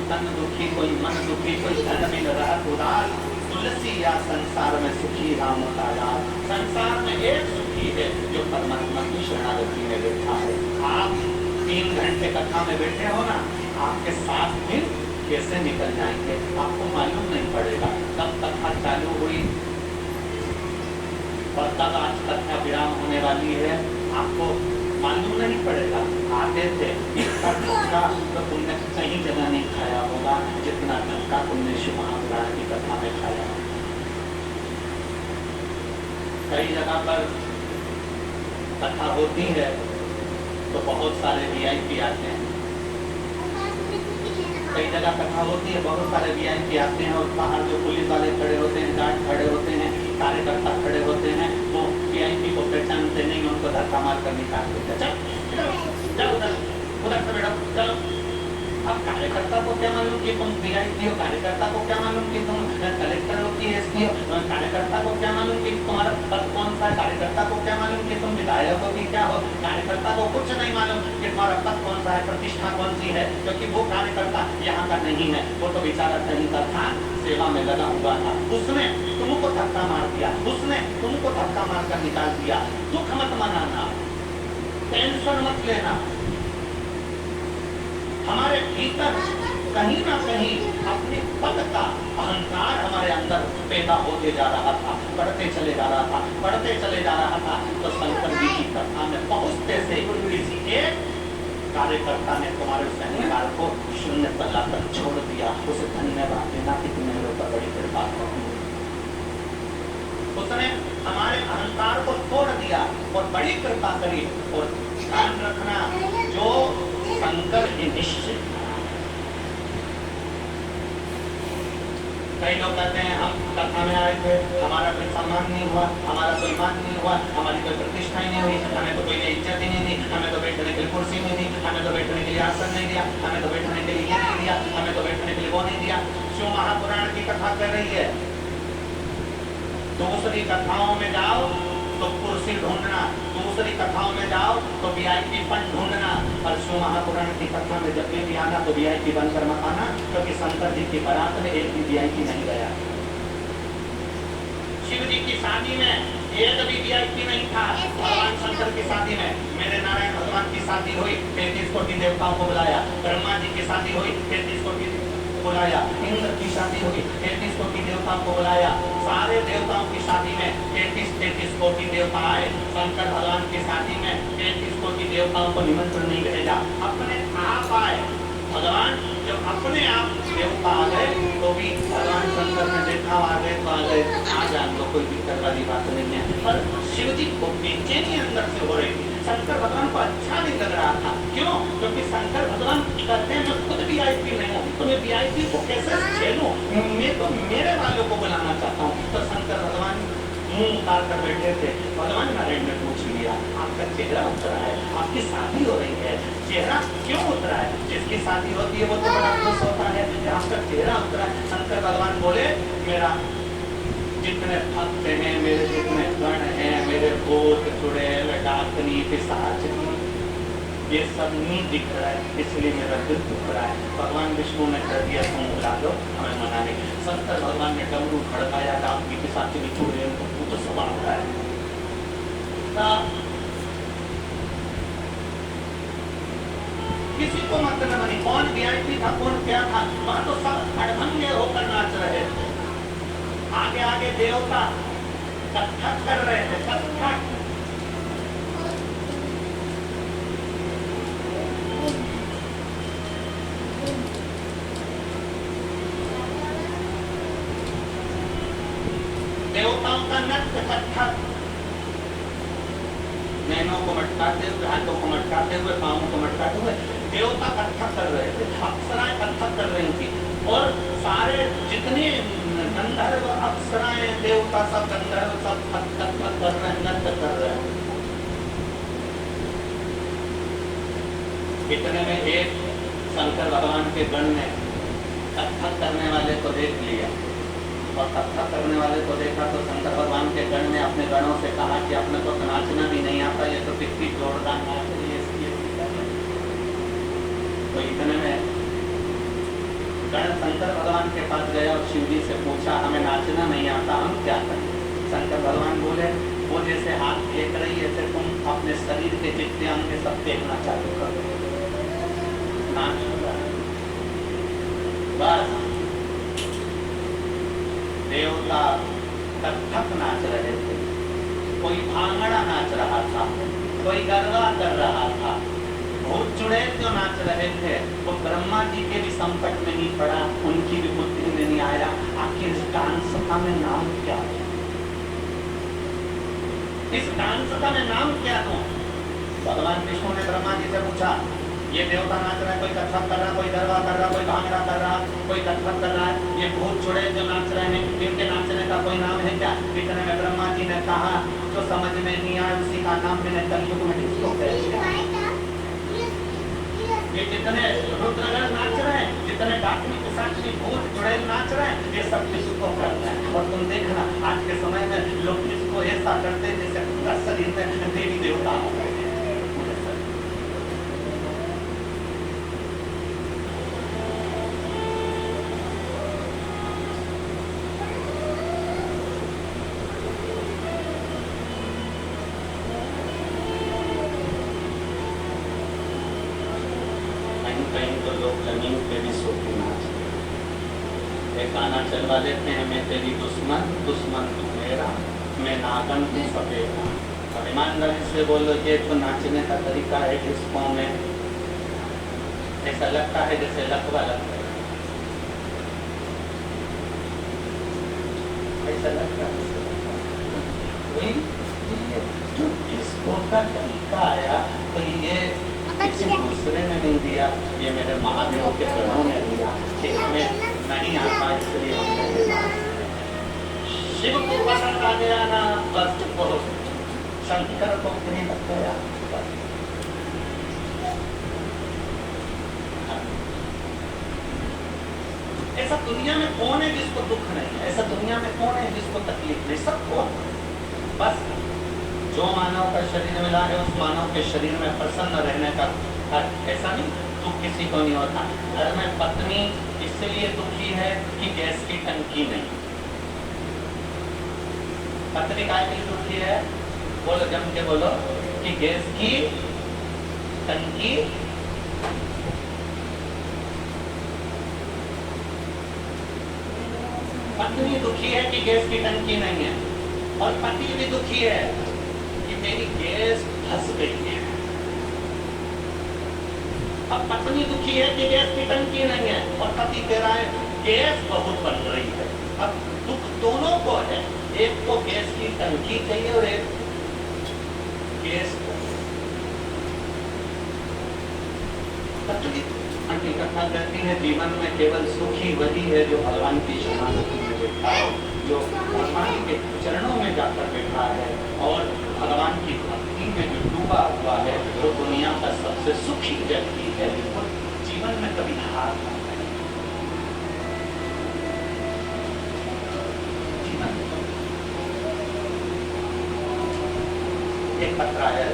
तन दुखी, कोई मन दुखी, कोई धन बिन रहत उदास, तुलसी या संसार में सुखी राम का यार। संसार में एक सुखी है जो परमात्मा की शरणागति में बैठा है। आप 3 घंटे कथा में बैठे हो ना, आपके 7 दिन कैसे निकल जाएंगे आपको मालूम नहीं पड़ेगा। तब कथा चालू हुई और तब आज कथा विराम होने वाली है, आपको मालूम नहीं पड़ेगा। आते थे का तो पुण्य कहीं जगह नहीं खाया होगा जितना का पुण्य शिव महापुराण की कथा में खाया। कई जगह पर कथा होती है तो बहुत सारे वीआईपी आते हैं। कई जगह कथा होती है, बहुत सारे वीआईपी आते हैं और बाहर जो पुलिस वाले खड़े होते हैं, गार्ड खड़े होते हैं, कार्यकर्ता खड़े होते हैं, वो वीआईपी को पहचानते नहीं, उनको धक्का मार कर निकाल देते। चलो उधर से बैठो, चलो। अब कार्यकर्ता को क्या मालूम कि तुम वीआईपी हो, कार्यकर्ता को क्या मालूम कि तुम कलेक्टर हो कि एसपी हो, कार्यकर्ता को क्या मालूम कि तुम्हारा पद कौन सा है, कार्यकर्ता को क्या मालूम कि तुम विधायक हो कि क्या हो, कार्यकर्ता को कुछ नहीं मालूम कि तुम्हारा पद कौन सा है, प्रतिष्ठा कौन सी है, क्योंकि वो कार्यकर्ता यहाँ का नहीं है। वो तो बेचारा कहीं का था, सेवा में लगा हुआ था, उसने तुमको धक्का मार दिया, उसने तुमको धक्का मार कर निकाल दिया। दुख मत मनाना, टेंशन मत लेना। हमारे भीतर कहीं ना कहीं अपने पद का अहंकार हमारे अंदर पैदा होते जा रहा था, बढ़ते चले जा रहा था, बढ़ते चले जा रहा था। तो शंकर जी की कथा में पहुंचते से किसी एक कार्यकर्ता ने तुम्हारे उस अहंकार को शून्य पर लाकर छोड़ दिया। उसे धन्यवाद देना कि तुमने मेरे ऊपर बड़ी कृपा की। उसने हमारे अहंकार को तोड़ दिया और बड़ी कृपा करी। और ध्यान रखना, जो शंकर ही निश्चित। कई लोग कहते हैं हम कथा में आए थे, हमारा कोई सम्मान नहीं हुआ, हमारा कोई मान नहीं हुआ, हमारी कोई प्रतिष्ठा ही नहीं हुई, हमें तो कोई इज्जत ही नहीं दी, हमें तो बैठने के लिए कुर्सी नहीं दी, हमें तो बैठने के लिए आसन नहीं दिया, हमें तो बैठने के लिए ये नहीं दिया, हमें तो बैठने के लिए वो नहीं दिया। शिव महापुराण की कथा कर रही है। दूसरी कथाओं में जाओ तो कुर्सी ढूंढना, दूसरी कथाओं में जाओ तो वीआईपी फंड ढूंढना, और शिव महापुराण की कथा में जब भी आना तो वीआईपी बनकर मत आना, क्योंकि शंकर जी की बारात में एक भी वीआईपी नहीं गया। शिव जी की शादी में एक भी वीआईपी नहीं था। भगवान शंकर की शादी में मेरे नारायण भगवान की शादी हुई, 33 कोटि देवताओं को बुलाया। ब्रह्मा जी की शादी हुई, 33 कोटि बुलाया। इंद्र की शादी हुई, 33 कोटि देवताओं को बुलाया। सारे देवताओं की शादी में 33 कोटि देवता आए। शंकर भगवान की शादी में 33 कोटि देवताओं को निमंत्रण नहीं भेजा, अपने आप आए। भगवान जब अपने आप देवता आ गए तो भी भगवान शंकर ने देखा आ गए तो आ गए, आ जान तो कोई दिक्कत वाली बात नहीं है। पर शिव जी को बेचैनी अंदर से हो रही थी। शंकर भगवान को अच्छा नहीं लग रहा था। क्यों? क्योंकि शंकर भगवान कहते हैं मैं खुद वीआईपी नहीं हूँ, तो मैं वीआईपी को कैसे झेलूं? मैं तो मेरे वालों को बुलाना चाहता हूँ। तो शंकर भगवान मुंह उतार कर बैठे थे। भगवान नारायण ने पूछ लिया, आपका चेहरा उतरा है, आपकी शादी हो रही है, चेहरा क्यों उतरा है? जिसकी शादी होती है वो तो बड़ा खुश होता है, आपका चेहरा उतरा है। शंकर भगवान बोले, मेरा जितने भक्त हैं, मेरे जितने गण हैं, मेरे भूत चुड़ैल डाकनी पिशाचनी, ये सब नहीं दिख रहा है, इसलिए मेरा दिल दुख रहा है। भगवान विष्णु ने कर दिया, तुम बुला लो, हमें मनाने। शंकर भगवान ने डमरू खड़काया, डाकनी पिशाचनी चुड़ैल को भूत सवार हो रहा है। किसी को मतलब नहीं कौन वीआईपी था, कौन क्या था, वहां तो सब अड़भंगे होकर नाच रहे थे। आगे आगे देवता कथक कर रहे थे, कथक। देवताओं का नृत्य कथक, नैनों को मटकाते हुए, हाथों को मटकाते हुए, पांवों को मटकाते हुए देवता कथक कर रहे थे, अप्सराएं कथक कर रही थी। और सारे जितने गंधर्व अप्सराएं देवता सब गंधर्व सब कथक कर रहे हैं, नृत्य कर रहे हैं। इतने में एक शंकर भगवान के गण ने कथक करने वाले को देख लिया, और कथक करने वाले को देखा तो शंकर भगवान के गण ने अपने गणों से कहा कि अपने को तो नाचना भी नहीं आता, ये तो कितनी जोरदार नाच रही है, इसकी तो इतने में गण शंकर भगवान के पास गया और शिव जी से पूछा, हमें नाचना नहीं आता, हम क्या करें? शंकर भगवान बोले, वो जैसे हाथ फेंक रही है ऐसे तुम अपने शरीर के जितने अंग सब फेंकना चालू कर दो, नाच होगा। बस देवता कथक नाच रहे थे, कोई भांगड़ा नाच रहा था, कोई गरबा कर रहा था, भूत चुड़ैल जो नाच रहे थे वो ब्रह्मा जी के भी संकट में नहीं पड़ा, उनकी भी बुद्धि में नहीं आया, आखिर इस डांस सभा में नाम क्या है? इस डांस सभा में नाम क्या दूं? भगवान विष्णु ने ब्रह्मा जी से पूछा, ये देवता नाच रहा है, कोई कथक कर रहा, कोई गरबा कर रहा, कोई भांगड़ा कर रहा, कोई कथक कर रहा है, ये भूत चुड़ैल जो नाच रहे हैं, इनके नाचने का कोई नाम है क्या? इतने में ब्रह्मा जी ने कहा, जो समझ में नहीं आया उसी का नाम मैंने कलयुग में डिस्को कर दिया। ये जितने रुद्रगण नाच रहे हैं, जितने डाकनी पिशाची भूत चुड़ैल नाच रहे हैं, ये सब डिस्को कर रहे हैं। और तुम देखना आज के समय में लोग डिस्को ऐसा करते हैं जैसे पूरा शरीर में देवी देवता हो गए। कहीं तो लोग जमीन पे भी सो के नाचते हैं। एक गाना चलवा देते हैं, मैं तेरी दुश्मन दुश्मन तू मेरा, मैं नागन तू सफेदा। और ईमानदारी से बोलो, ये तो नाचने का तरीका है डिस्को में, ऐसा लगता है जैसे लकवा लगता है, ऐसा लगता है जो डिस्को का तरीका आया तो ये किसी दूसरे ने नहीं दिया, ये मेरे महादेव के चरणों ने दिया कि हमें नहीं आता, इसलिए हमने दिया। शिव को पसंद आ गया ना, बस बहुत शंकर को नहीं लग गया। ऐसा दुनिया में कौन है जिसको दुख नहीं है? ऐसा दुनिया में कौन है जिसको तकलीफ नहीं? सबको बस जो मानव का शरीर मिला है उस मानव के शरीर में प्रसन्न रहने का हक। ऐसा नहीं दुख किसी को नहीं होता। घर में पत्नी इसलिए दुखी है कि गैस की टंकी नहीं। पत्नी काय के लिए दुखी है? बोलो, जम के बोलो कि गैस की टंकी। पत्नी दुखी है कि गैस की टंकी नहीं है, और पति भी दुखी है कि मेरी गैस फंस गई है। अब पत्नी दुखी है कि गैस की टंकी नहीं है, और पति कह रहा है गैस बहुत बन रही है। अब दुख दोनों को है, एक को गैस की टंकी चाहिए और एक गैस की कथा करती है, जीवन में केवल सुखी वही है जो भगवान की शरणागति में बैठा है, जो भगवान के चरणों में जाकर बैठा है और भगवान की भक्ति में जो डूबा हुआ है, वो दुनिया का सबसे सुखी व्यक्ति है। वो जीवन में कभी हार नहीं है। जीवन एक पत्र आया